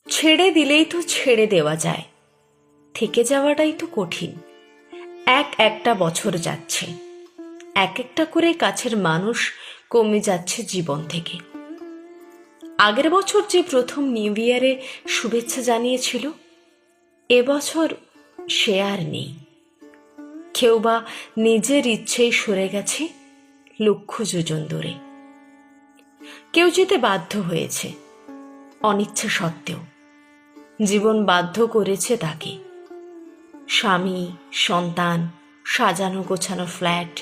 ছেড়ে দিলেই তো ছেড়ে দেওয়া যায়, থেকে যাওয়াটাই তো কঠিন। একটা বছর যাচ্ছে, একটা করে কাছের মানুষ কমে যাচ্ছে জীবন থেকে। আগের বছর যে প্রথম নিউ ইয়ারে শুভেচ্ছা জানিয়েছিল, এবছর সে আর নেই। কেউ বা নিজের ইচ্ছেই সরে গেছে লক্ষ্য যোজন দূরে। কেউ যেতে বাধ্য হয়েছে অনিচ্ছা সত্ত্বেও, জীবন বাধ্য করেছে তাকে। স্বামী, সন্তান, সাজানো গোছানো ফ্ল্যাট,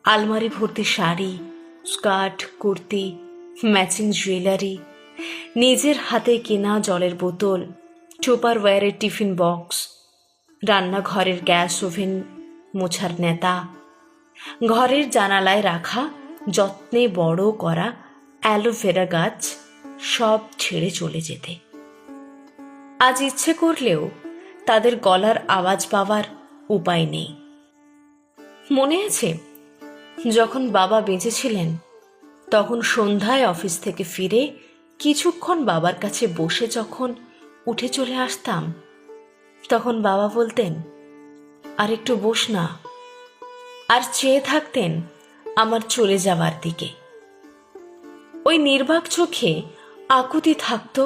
আলমারি ভর্তি sari, skirt, kurti, matching jewellery, নিজের হাতে কেনা জলের বোতল, টুপারওয়্যারের টিফিন বক্স, রান্নাঘরের গ্যাস ওভেন মোছার নেতা, ঘরের জানালায় রাখা যত্নে বড় করা অ্যালোভেরা গাছ, সব ছেড়ে চলে যেতে। আজ ইচ্ছে করলেও তাদের গলার আওয়াজ পাওয়ার উপায় নেই। মনে আছে যখন বাবা বেঁচে ছিলেন, তখন সন্ধ্যায় অফিস থেকে ফিরে কিছুক্ষণ বাবার কাছে বসে যখন উঠে চলে আসতাম, তখন বাবা বলতেন, আর একটু বস না, আর চেয়ে থাকতেন আমার চলে যাওয়ার দিকে। ওই নির্বাক চোখে আকুতি থাকত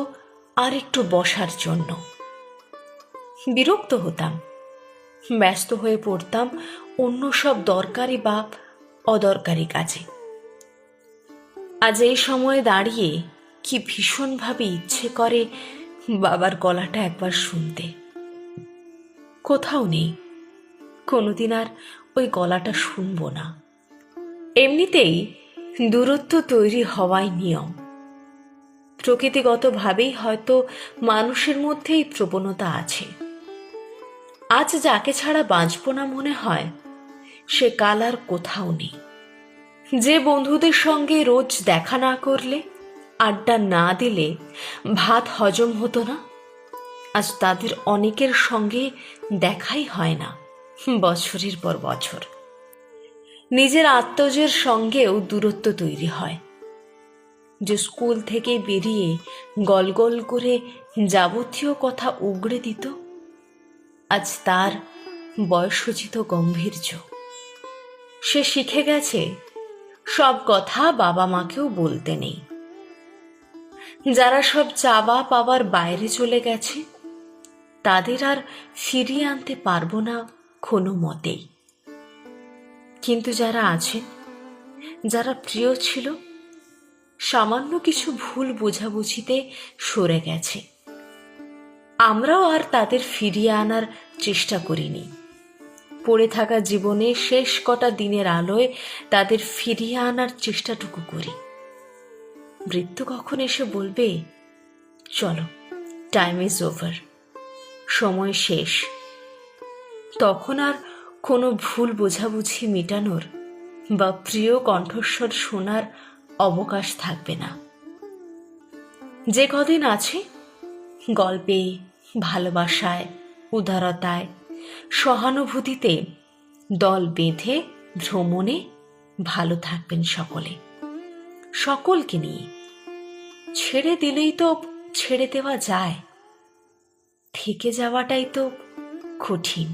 আর একটু বসার জন্য। বিরক্ত হতাম, ব্যস্ত হয়ে পড়তাম অন্য সব দরকারি বা অদরকারি কাজে। আজ এই সময়ে দাঁড়িয়ে কি ভীষণভাবে ইচ্ছে করে বাবার গলাটা একবার শুনতে। কোথাও নেই, কোনোদিন আর ওই গলাটা শুনবো না। এমনিতেই দূরত্ব তৈরি হওয়াই নিয়ম। প্রকৃতিগতভাবেই হয়তো মানুষের মধ্যে এই প্রবণতা আছে। আজ যাকে ছাড়া বাঁচব না মনে হয়, সে কাল আর কোথাও নেই। যে বন্ধুদের সঙ্গে রোজ দেখা না করলে, আড্ডা না দিলে ভাত হজম হতো না, আজ তাদের অনেকের সঙ্গে দেখাই হয় না বছরের পর বছর। নিজের আত্মজের সঙ্গেও দূরত্ব তৈরি হয়। যে স্কুল থেকে বেরিয়ে গল গল করে যাবতীয় কথা উগড়ে দিত, আজ তার বয়সোচিত গম্ভীর্য। সে শিখে গেছে সব কথা বাবা মাকেও বলতে নেই। যারা সব চাওয়া পাওয়ার বাইরে চলে গেছে, তাদের আর ফিরিয়ে আনতে পারবো না কোনো মতেই। কিন্তু যারা আছে, যারা প্রিয় ছিল, সামান্য কিছু ভুল বোঝাবুঝিতে সরে গেছে। আমরাও আর তাদের ফিরিয়ে আনার চেষ্টা করিনি। পড়ে থাকা জীবনে শেষ কটা দিনের আলোয় তাদের ফিরিয়ে আনার চেষ্টাটুকু করি। মৃত্যু কখন এসে বলবে, চলো, টাইম ইজ ওভার, সময় শেষ, তখন আর কোনো ভুল বোঝাবুঝি মেটানোর বা প্রিয় কণ্ঠস্বর শোনার অবকাশ থাকবে না। যে কদিন আছে, গল্পে, ভালোবাসায়, উদারতায়, সহানুভূতিতে দল বেঁধে ভ্রমণে ভালো থাকবেন সকলে, সকলকে নিয়ে। ছেড়ে দিলেই তো ছেড়ে দেওয়া যায়, থেকে যাওয়াটাই তো কঠিন।